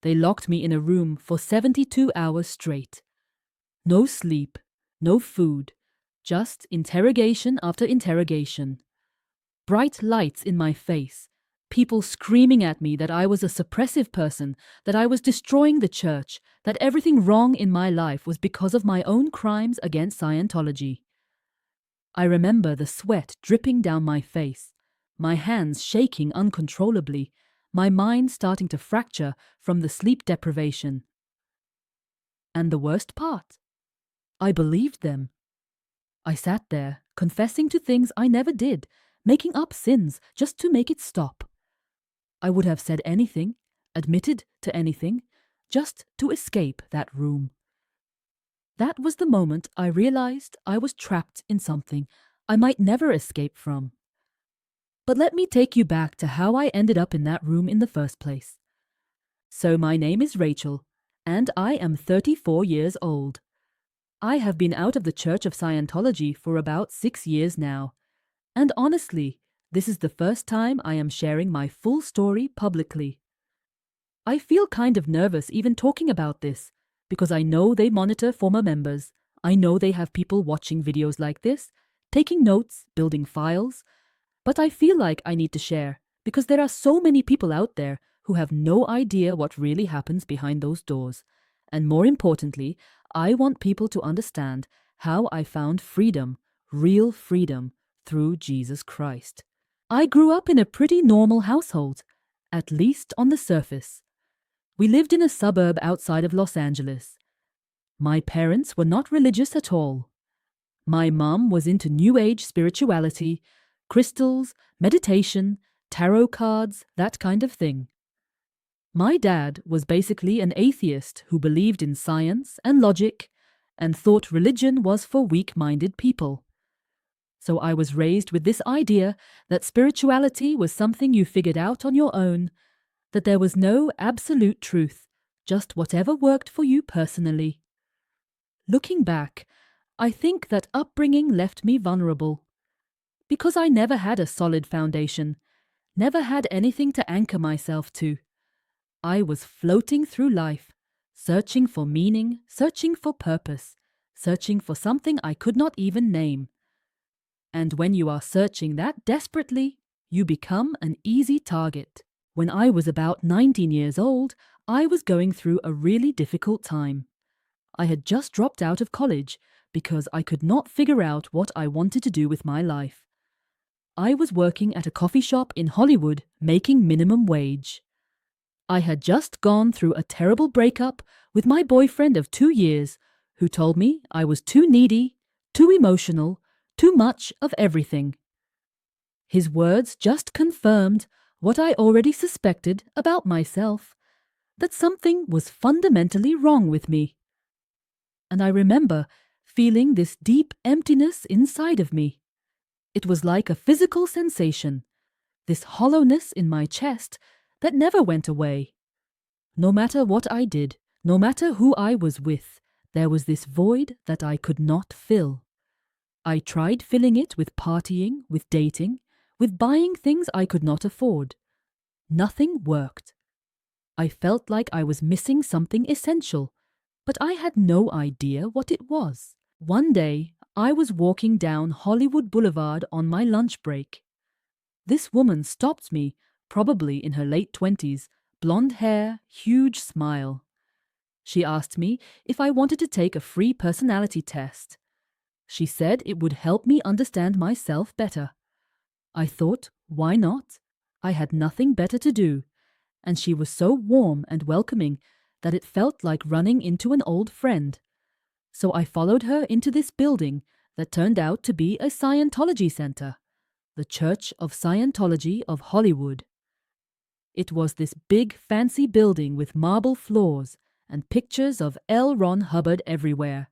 They locked me in a room for 72 hours straight. No sleep, no food, just interrogation after interrogation. Bright lights in my face, people screaming at me that I was a suppressive person, that I was destroying the church, that everything wrong in my life was because of my own crimes against Scientology. I remember the sweat dripping down my face, my hands shaking uncontrollably, my mind starting to fracture from the sleep deprivation. And the worst part, I believed them. I sat there, confessing to things I never did, making up sins just to make it stop. I would have said anything, admitted to anything, just to escape that room. That was the moment I realized I was trapped in something I might never escape from. But let me take you back to how I ended up in that room in the first place. So my name is Rachel, and I am 34 years old. I have been out of the Church of Scientology for about 6 years now, and honestly, this is the first time I am sharing my full story publicly. I feel kind of nervous even talking about this, because I know they monitor former members. I know they have people watching videos like this, taking notes, building files, but I feel like I need to share, because there are so many people out there who have no idea what really happens behind those doors. And more importantly, I want people to understand how I found freedom, real freedom, through Jesus Christ. I grew up in a pretty normal household, at least on the surface. We lived in a suburb outside of Los Angeles. My parents were not religious at all. My mum was into New Age spirituality, crystals, meditation, tarot cards, that kind of thing. My dad was basically an atheist who believed in science and logic and thought religion was for weak-minded people. So I was raised with this idea that spirituality was something you figured out on your own, that there was no absolute truth, just whatever worked for you personally. Looking back, I think that upbringing left me vulnerable. Because I never had a solid foundation, never had anything to anchor myself to. I was floating through life, searching for meaning, searching for purpose, searching for something I could not even name. And when you are searching that desperately, you become an easy target. When I was about 19 years old, I was going through a really difficult time. I had just dropped out of college because I could not figure out what I wanted to do with my life. I was working at a coffee shop in Hollywood, making minimum wage. I had just gone through a terrible breakup with my boyfriend of 2 years, who told me I was too needy, too emotional, too much of everything. His words just confirmed what I already suspected about myself, that something was fundamentally wrong with me. And I remember feeling this deep emptiness inside of me. It was like a physical sensation, this hollowness in my chest that never went away. No matter what I did, no matter who I was with, there was this void that I could not fill. I tried filling it with partying, with dating, with buying things I could not afford. Nothing worked. I felt like I was missing something essential, but I had no idea what it was. One day, I was walking down Hollywood Boulevard on my lunch break. This woman stopped me, probably in her late 20s, blonde hair, huge smile. She asked me if I wanted to take a free personality test. She said it would help me understand myself better. I thought, why not? I had nothing better to do, and she was so warm and welcoming that it felt like running into an old friend. So I followed her into this building that turned out to be a Scientology center, the Church of Scientology of Hollywood. It was this big, fancy building with marble floors and pictures of L. Ron Hubbard everywhere.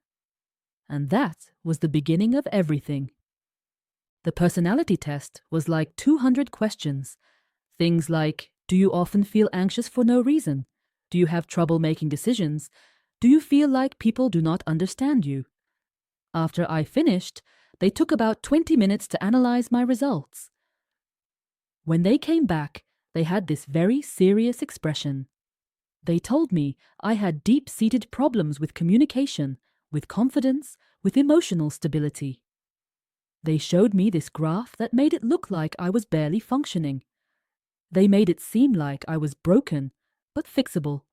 And that was the beginning of everything. The personality test was like 200 questions. Things like, do you often feel anxious for no reason? Do you have trouble making decisions? Do you feel like people do not understand you? After I finished, they took about 20 minutes to analyze my results. When they came back, they had this very serious expression. They told me I had deep-seated problems with communication, with confidence, with emotional stability. They showed me this graph that made it look like I was barely functioning. They made it seem like I was broken, but fixable.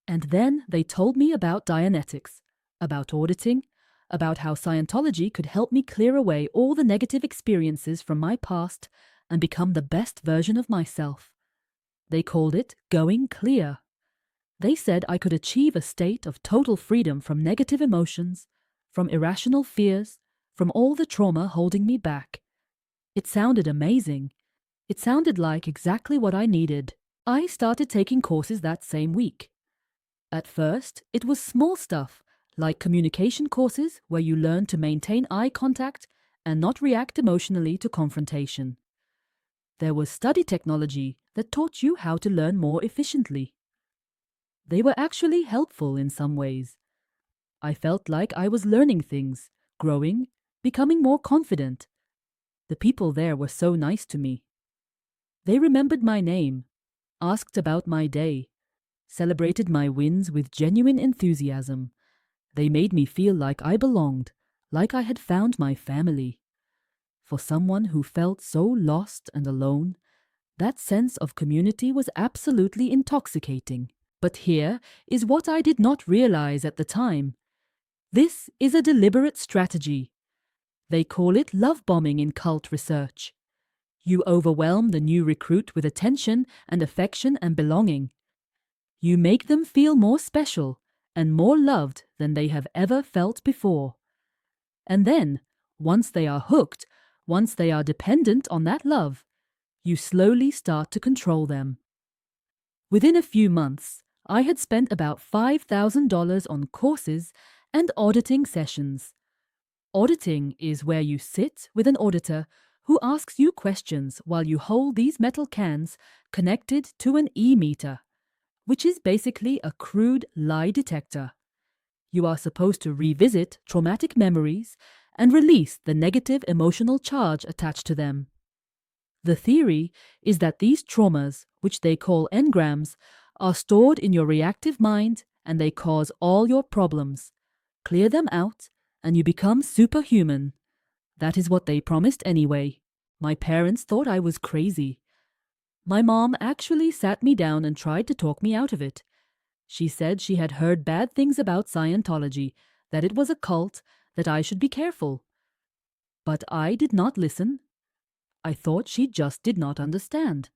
And then they told me about Dianetics, about auditing, about how Scientology could help me clear away all the negative experiences from my past and become the best version of myself. They called it going clear. They said I could achieve a state of total freedom from negative emotions, from irrational fears, from all the trauma holding me back. It sounded amazing. It sounded like exactly what I needed. I started taking courses that same week. At first, it was small stuff, like communication courses where you learn to maintain eye contact and not react emotionally to confrontation. There was study technology that taught you how to learn more efficiently. They were actually helpful in some ways. I felt like I was learning things, growing, becoming more confident. The people there were so nice to me. They remembered my name, asked about my day, celebrated my wins with genuine enthusiasm. They made me feel like I belonged, like I had found my family. For someone who felt so lost and alone, that sense of community was absolutely intoxicating. But here is what I did not realize at the time. This is a deliberate strategy. They call it love bombing in cult research. You overwhelm the new recruit with attention and affection and belonging. You make them feel more special and more loved than they have ever felt before. And then, once they are hooked, once they are dependent on that love, you slowly start to control them. Within a few months, I had spent about $5,000 on courses and auditing sessions. Auditing is where you sit with an auditor who asks you questions while you hold these metal cans connected to an e-meter, which is basically a crude lie detector. You are supposed to revisit traumatic memories and release the negative emotional charge attached to them. The theory is that these traumas, which they call engrams, are stored in your reactive mind and they cause all your problems. Clear them out and you become superhuman. That is what they promised anyway. My parents thought I was crazy. My mom actually sat me down and tried to talk me out of it. She said she had heard bad things about Scientology, that it was a cult, that I should be careful. But I did not listen. I thought she just did not understand.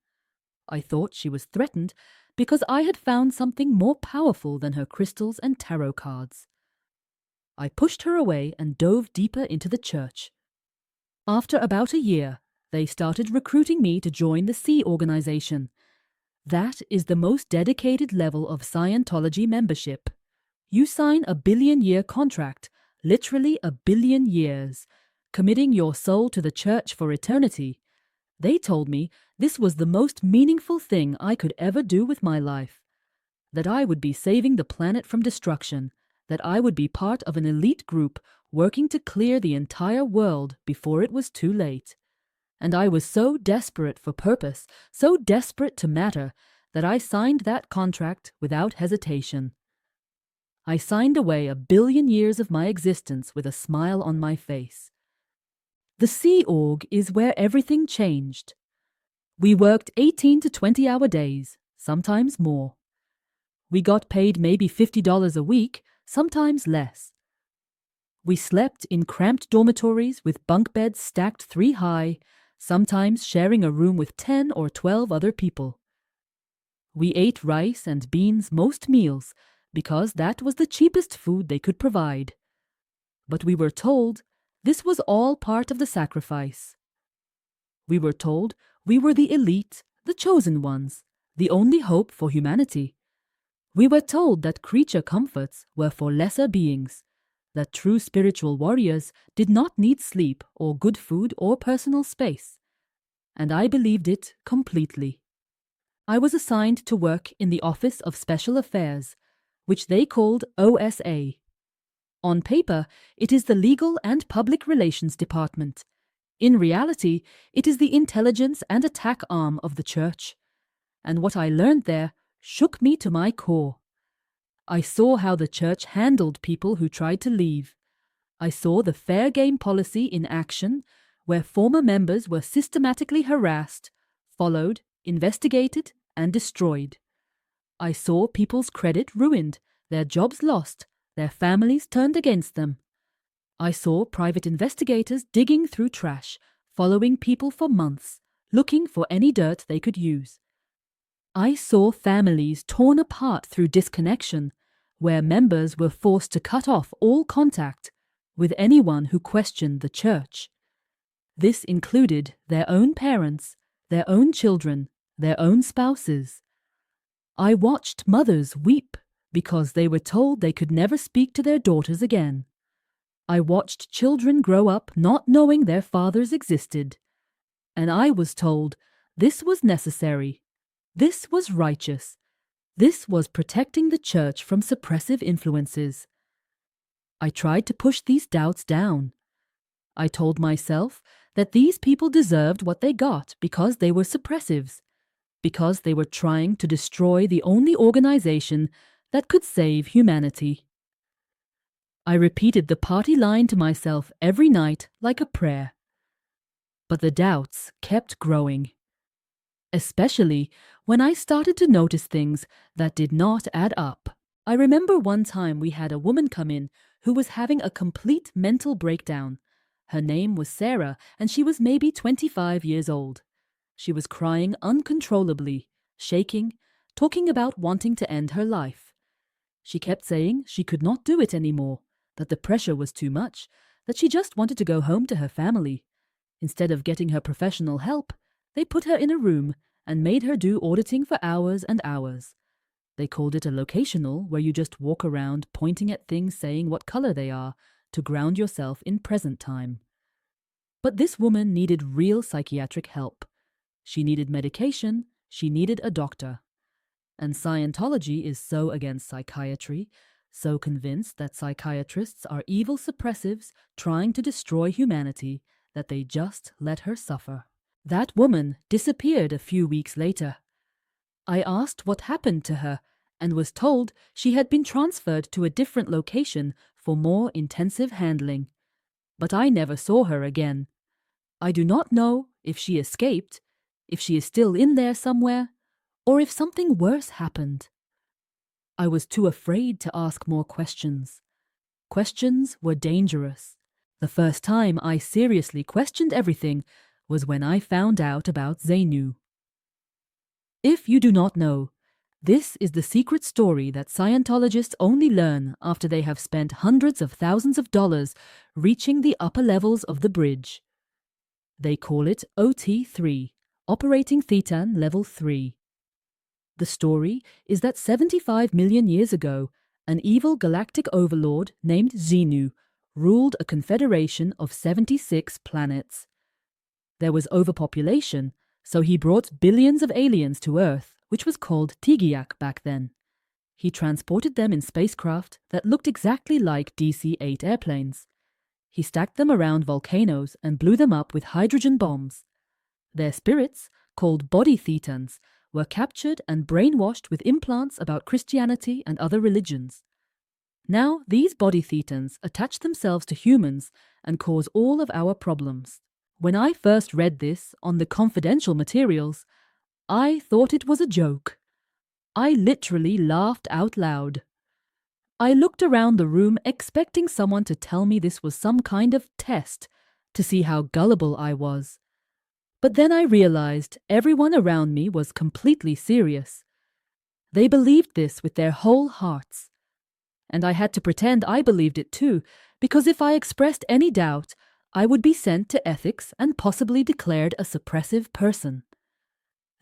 I thought she was threatened because I had found something more powerful than her crystals and tarot cards. I pushed her away and dove deeper into the church. After about a year, they started recruiting me to join the Sea organization. That is the most dedicated level of Scientology membership. You sign a 1-billion-year contract, literally 1 billion years, committing your soul to the church for eternity. They told me this was the most meaningful thing I could ever do with my life, that I would be saving the planet from destruction, that I would be part of an elite group working to clear the entire world before it was too late. And I was so desperate for purpose, so desperate to matter, that I signed that contract without hesitation. I signed away 1 billion years of my existence with a smile on my face. The Sea Org is where everything changed. We worked 18 to 20-hour days, sometimes more. We got paid maybe $50 a week, sometimes less. We slept in cramped dormitories with bunk beds stacked 3 high, sometimes sharing a room with 10 or 12 other people. We ate rice and beans most meals because that was the cheapest food they could provide. But we were told this was all part of the sacrifice. We were told we were the elite, the chosen ones, the only hope for humanity. We were told that creature comforts were for lesser beings, that true spiritual warriors did not need sleep or good food or personal space. And I believed it completely. I was assigned to work in the Office of Special Affairs, which they called OSA. On paper, it is the Legal and Public Relations Department. In reality, it is the intelligence and attack arm of the church. And what I learned there shook me to my core. I saw how the church handled people who tried to leave. I saw the fair game policy in action, where former members were systematically harassed, followed, investigated, and destroyed. I saw people's credit ruined, their jobs lost, their families turned against them. I saw private investigators digging through trash, following people for months, looking for any dirt they could use. I saw families torn apart through disconnection, where members were forced to cut off all contact with anyone who questioned the church. This included their own parents, their own children, their own spouses. I watched mothers weep because they were told they could never speak to their daughters again. I watched children grow up not knowing their fathers existed. And I was told this was necessary. This was righteous. This was protecting the church from suppressive influences. I tried to push these doubts down. I told myself that these people deserved what they got because they were suppressives, because they were trying to destroy the only organization that could save humanity. I repeated the party line to myself every night like a prayer. But the doubts kept growing, especially when I started to notice things that did not add up. I remember one time we had a woman come in who was having a complete mental breakdown. Her name was Sarah, and she was maybe 25 years old. She was crying uncontrollably, shaking, talking about wanting to end her life. She kept saying she could not do it anymore, that the pressure was too much, that she just wanted to go home to her family. Instead of getting her professional help, they put her in a room and made her do auditing for hours and hours. They called it a locational, where you just walk around pointing at things saying what color they are to ground yourself in present time. But this woman needed real psychiatric help. She needed medication, she needed a doctor. And Scientology is so against psychiatry, so convinced that psychiatrists are evil suppressives trying to destroy humanity, that they just let her suffer. That woman disappeared a few weeks later. I asked what happened to her and was told she had been transferred to a different location for more intensive handling. But I never saw her again. I do not know if she escaped, if she is still in there somewhere, or if something worse happened. I was too afraid to ask more questions. Questions were dangerous. The first time I seriously questioned everything was when I found out about Xenu. If you do not know, this is the secret story that Scientologists only learn after they have spent hundreds of thousands of dollars reaching the upper levels of the bridge. They call it OT3, Operating Thetan Level 3. The story is that 75 million years ago, an evil galactic overlord named Xenu ruled a confederation of 76 planets. There was overpopulation, so he brought billions of aliens to Earth, which was called Tigiak back then. He transported them in spacecraft that looked exactly like DC-8 airplanes. He stacked them around volcanoes and blew them up with hydrogen bombs. Their spirits, called body thetans, were captured and brainwashed with implants about Christianity and other religions. Now, these body thetans attach themselves to humans and cause all of our problems. When I first read this on the confidential materials, I thought it was a joke. I literally laughed out loud. I looked around the room expecting someone to tell me this was some kind of test to see how gullible I was. But then I realized everyone around me was completely serious. They believed this with their whole hearts. And I had to pretend I believed it too, because if I expressed any doubt, I would be sent to ethics and possibly declared a suppressive person.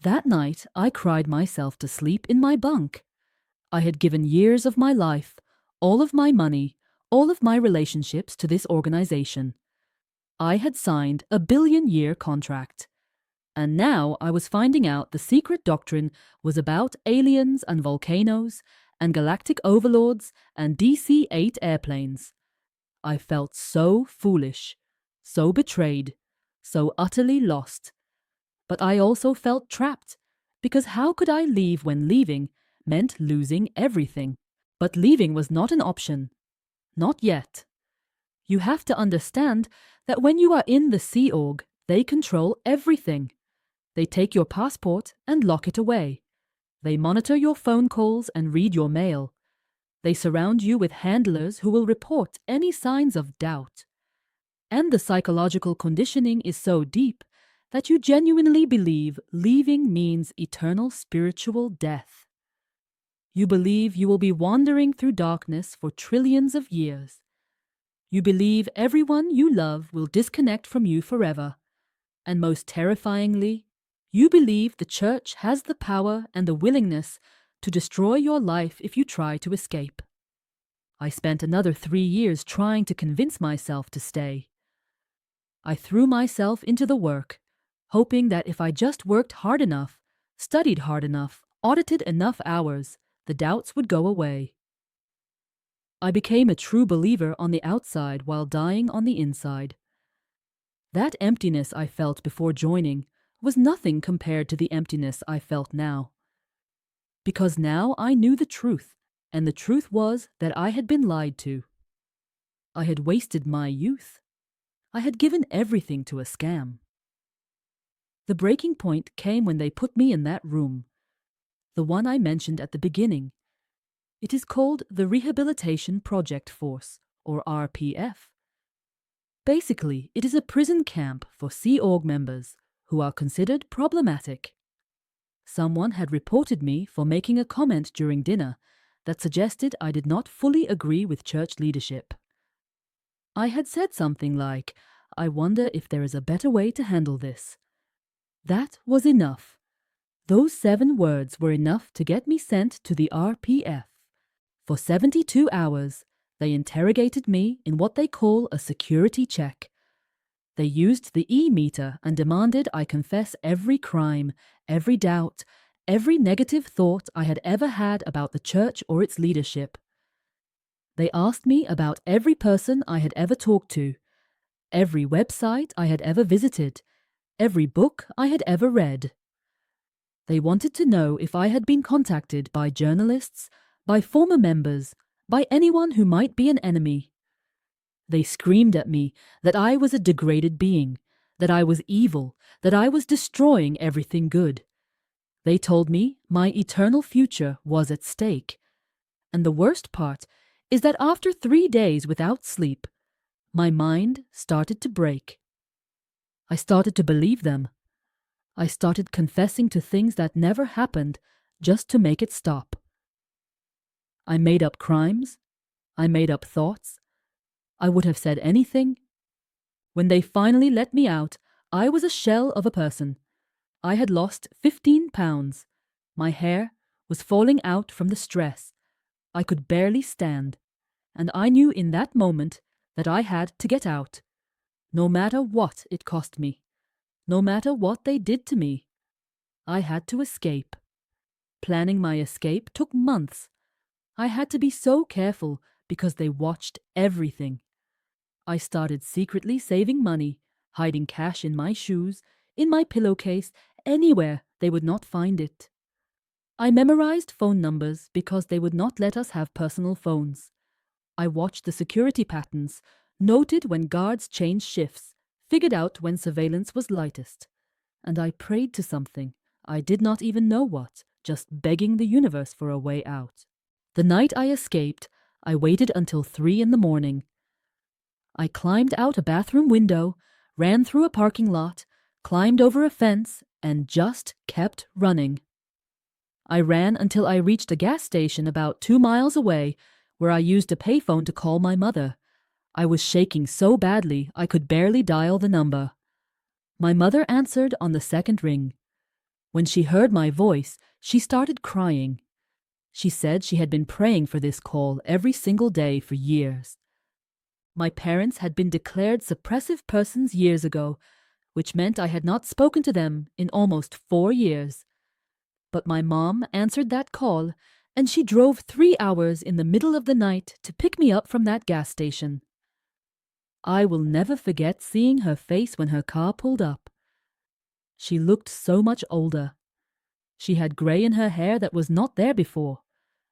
That night, I cried myself to sleep in my bunk. I had given years of my life, all of my money, all of my relationships to this organization. I had signed a billion-year contract. And now I was finding out the secret doctrine was about aliens and volcanoes and galactic overlords and DC-8 airplanes. I felt so foolish, so betrayed, so utterly lost. But I also felt trapped, because how could I leave when leaving meant losing everything. But leaving was not an option. Not yet. You have to understand that when you are in the Sea Org, they control everything. They take your passport and lock it away. They monitor your phone calls and read your mail. They surround you with handlers who will report any signs of doubt. And the psychological conditioning is so deep that you genuinely believe leaving means eternal spiritual death. You believe you will be wandering through darkness for trillions of years. You believe everyone you love will disconnect from you forever. And most terrifyingly, you believe the church has the power and the willingness to destroy your life if you try to escape. I spent another 3 years trying to convince myself to stay. I threw myself into the work, hoping that if I just worked hard enough, studied hard enough, audited enough hours, the doubts would go away. I became a true believer on the outside while dying on the inside. That emptiness I felt before joining was nothing compared to the emptiness I felt now. Because now I knew the truth, and the truth was that I had been lied to. I had wasted my youth. I had given everything to a scam. The breaking point came when they put me in that room, the one I mentioned at the beginning. It is called the Rehabilitation Project Force, or RPF. Basically, it is a prison camp for Sea Org members who are considered problematic. Someone had reported me for making a comment during dinner that suggested I did not fully agree with church leadership. I had said something like, "I wonder if there is a better way to handle this." That was enough. Those 7 words were enough to get me sent to the RPF. For 72 hours, they interrogated me in what they call a security check. They used the E-meter and demanded I confess every crime, every doubt, every negative thought I had ever had about the church or its leadership. They asked me about every person I had ever talked to, every website I had ever visited, every book I had ever read. They wanted to know if I had been contacted by journalists, by former members, by anyone who might be an enemy. They screamed at me that I was a degraded being, that I was evil, that I was destroying everything good. They told me my eternal future was at stake. And the worst part is that after 3 days without sleep, my mind started to break. I started to believe them. I started confessing to things that never happened just to make it stop. I made up crimes. I made up thoughts. I would have said anything. When they finally let me out, I was a shell of a person. I had lost 15 pounds. My hair was falling out from the stress. I could barely stand. And I knew in that moment that I had to get out, no matter what it cost me, no matter what they did to me. I had to escape. Planning my escape took months. I had to be so careful because they watched everything. I started secretly saving money, hiding cash in my shoes, in my pillowcase, anywhere they would not find it. I memorized phone numbers because they would not let us have personal phones. I watched the security patterns, noted when guards changed shifts, figured out when surveillance was lightest. And I prayed to something, I did not even know what, just begging the universe for a way out. The night I escaped, I waited until 3 in the morning. I climbed out a bathroom window, ran through a parking lot, climbed over a fence, and just kept running. I ran until I reached a gas station about 2 miles away, where I used a payphone to call my mother. I was shaking so badly I could barely dial the number. My mother answered on the second ring. When she heard my voice, she started crying. She said she had been praying for this call every single day for years. My parents had been declared suppressive persons years ago, which meant I had not spoken to them in almost 4 years. But my mom answered that call, and she drove 3 hours in the middle of the night to pick me up from that gas station. I will never forget seeing her face when her car pulled up. She looked so much older. She had grey in her hair that was not there before.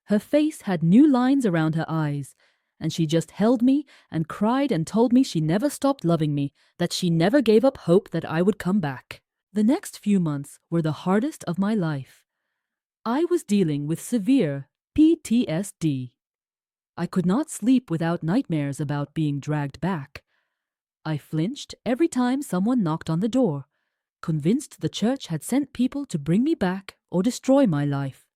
Her face had new lines around her eyes, and she just held me and cried and told me she never stopped loving me, that she never gave up hope that I would come back. The next few months were the hardest of my life. I was dealing with severe PTSD. I could not sleep without nightmares about being dragged back. I flinched every time someone knocked on the door, convinced the church had sent people to bring me back or destroy my life.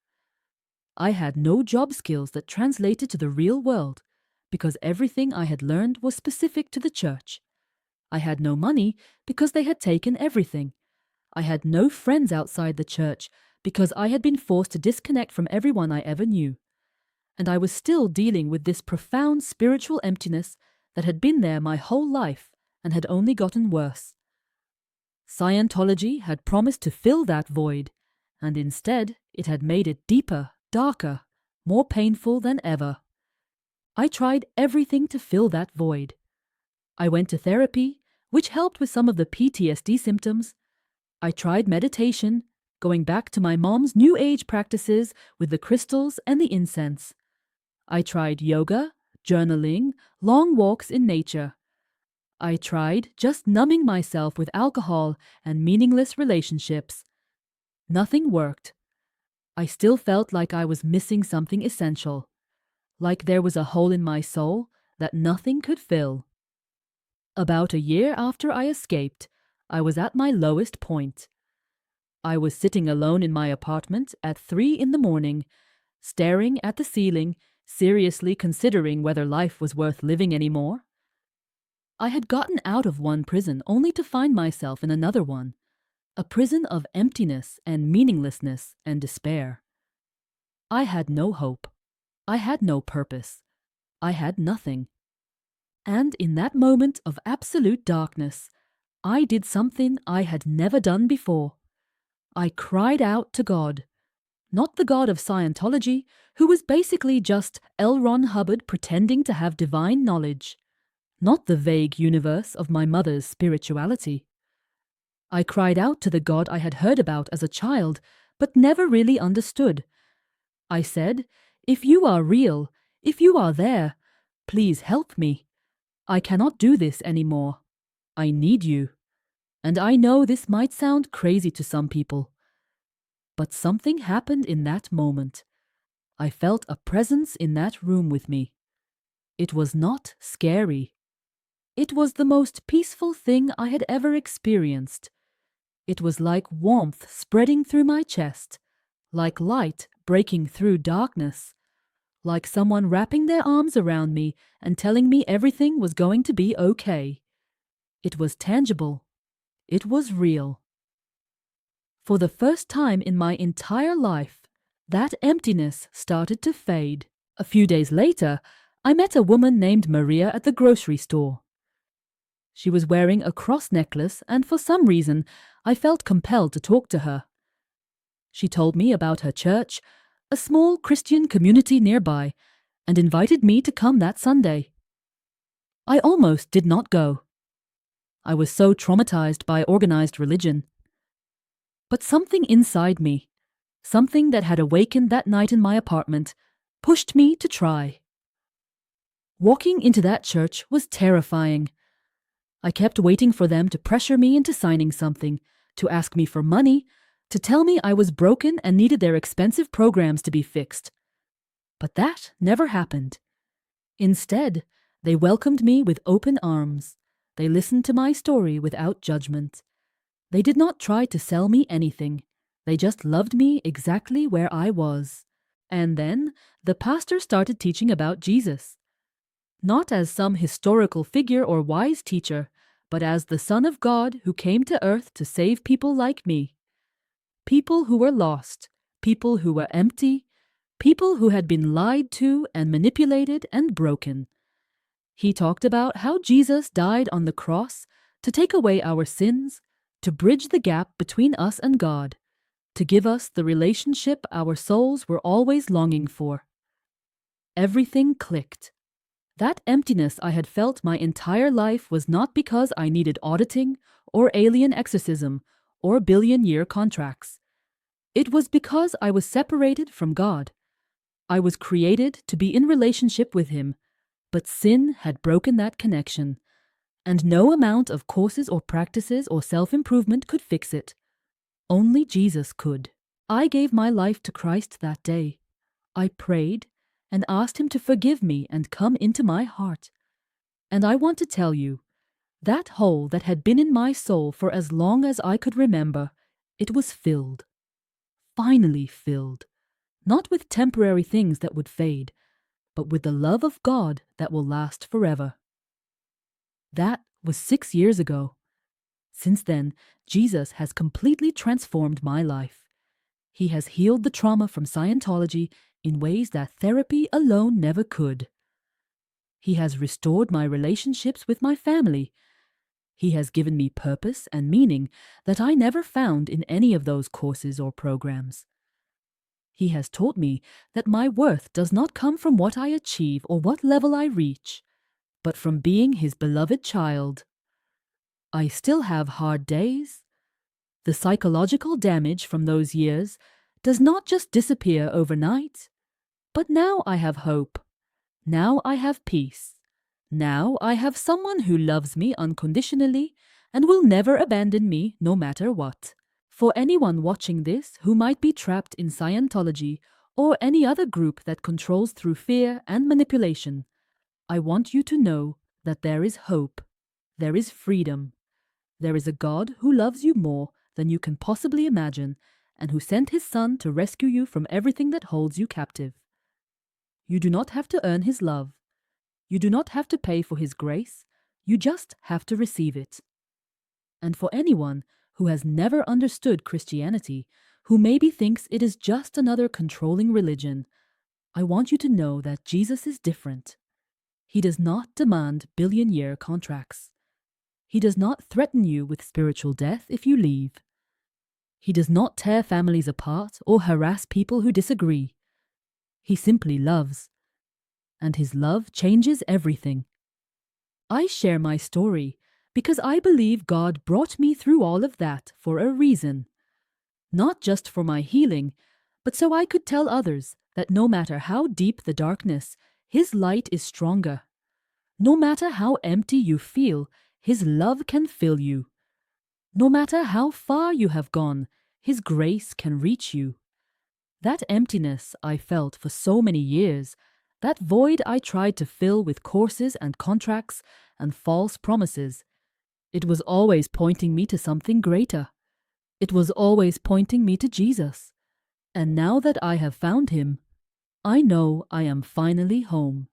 I had no job skills that translated to the real world because everything I had learned was specific to the church. I had no money because they had taken everything. I had no friends outside the church because I had been forced to disconnect from everyone I ever knew. And I was still dealing with this profound spiritual emptiness that had been there my whole life and had only gotten worse. Scientology had promised to fill that void, and instead it had made it deeper, darker, more painful than ever. I tried everything to fill that void. I went to therapy, which helped with some of the PTSD symptoms. I tried meditation, going back to my mom's New Age practices with the crystals and the incense. I tried yoga, journaling, long walks in nature. I tried just numbing myself with alcohol and meaningless relationships. Nothing worked. I still felt like I was missing something essential, like there was a hole in my soul that nothing could fill. About a year after I escaped, I was at my lowest point. I was sitting alone in my apartment at 3 a.m, staring at the ceiling, seriously considering whether life was worth living anymore. I had gotten out of one prison only to find myself in another one, a prison of emptiness and meaninglessness and despair. I had no hope. I had no purpose. I had nothing. And in that moment of absolute darkness, I did something I had never done before. I cried out to God. Not the God of Scientology, who was basically just L. Ron Hubbard pretending to have divine knowledge. Not the vague universe of my mother's spirituality. I cried out to the God I had heard about as a child, but never really understood. I said, "If you are real, if you are there, please help me. I cannot do this anymore. I need you." And I know this might sound crazy to some people. But something happened in that moment. I felt a presence in that room with me. It was not scary. It was the most peaceful thing I had ever experienced. It was like warmth spreading through my chest, like light breaking through darkness, like someone wrapping their arms around me and telling me everything was going to be okay. It was tangible. It was real. For the first time in my entire life, that emptiness started to fade. A few days later, I met a woman named Maria at the grocery store. She was wearing a cross necklace, and for some reason, I felt compelled to talk to her. She told me about her church, a small Christian community nearby, and invited me to come that Sunday. I almost did not go. I was so traumatized by organized religion. But something inside me, something that had awakened that night in my apartment, pushed me to try. Walking into that church was terrifying. I kept waiting for them to pressure me into signing something, to ask me for money, to tell me I was broken and needed their expensive programs to be fixed. But that never happened. Instead, they welcomed me with open arms. They listened to my story without judgment. They did not try to sell me anything. They just loved me exactly where I was. And then the pastor started teaching about Jesus. Not as some historical figure or wise teacher, but as the Son of God who came to earth to save people like me. People who were lost, people who were empty, people who had been lied to and manipulated and broken. He talked about how Jesus died on the cross to take away our sins, to bridge the gap between us and God, to give us the relationship our souls were always longing for. Everything clicked. That emptiness I had felt my entire life was not because I needed auditing or alien exorcism or billion-year contracts. It was because I was separated from God. I was created to be in relationship with Him, but sin had broken that connection, and no amount of courses or practices or self-improvement could fix it. Only Jesus could. I gave my life to Christ that day. I prayed and asked Him to forgive me and come into my heart. And I want to tell you, that hole that had been in my soul for as long as I could remember, it was filled. Finally filled. Not with temporary things that would fade, but with the love of God that will last forever. That was 6 years ago. Since then, Jesus has completely transformed my life. He has healed the trauma from Scientology in ways that therapy alone never could. He has restored my relationships with my family. He has given me purpose and meaning that I never found in any of those courses or programs. He has taught me that my worth does not come from what I achieve or what level I reach, but from being His beloved child. I still have hard days. The psychological damage from those years does not just disappear overnight. But now I have hope. Now I have peace. Now I have someone who loves me unconditionally and will never abandon me no matter what. For anyone watching this who might be trapped in Scientology or any other group that controls through fear and manipulation, I want you to know that there is hope. There is freedom. There is a God who loves you more than you can possibly imagine and who sent His Son to rescue you from everything that holds you captive. You do not have to earn His love. You do not have to pay for His grace. You just have to receive it. And for anyone who has never understood Christianity, who maybe thinks it is just another controlling religion, I want you to know that Jesus is different. He does not demand billion-year contracts. He does not threaten you with spiritual death if you leave. He does not tear families apart or harass people who disagree. He simply loves. And His love changes everything. I share my story because I believe God brought me through all of that for a reason. Not just for my healing, but so I could tell others that no matter how deep the darkness, His light is stronger. No matter how empty you feel, His love can fill you. No matter how far you have gone, His grace can reach you. That emptiness I felt for so many years, that void I tried to fill with courses and contracts and false promises, it was always pointing me to something greater. It was always pointing me to Jesus. And now that I have found Him, I know I am finally home.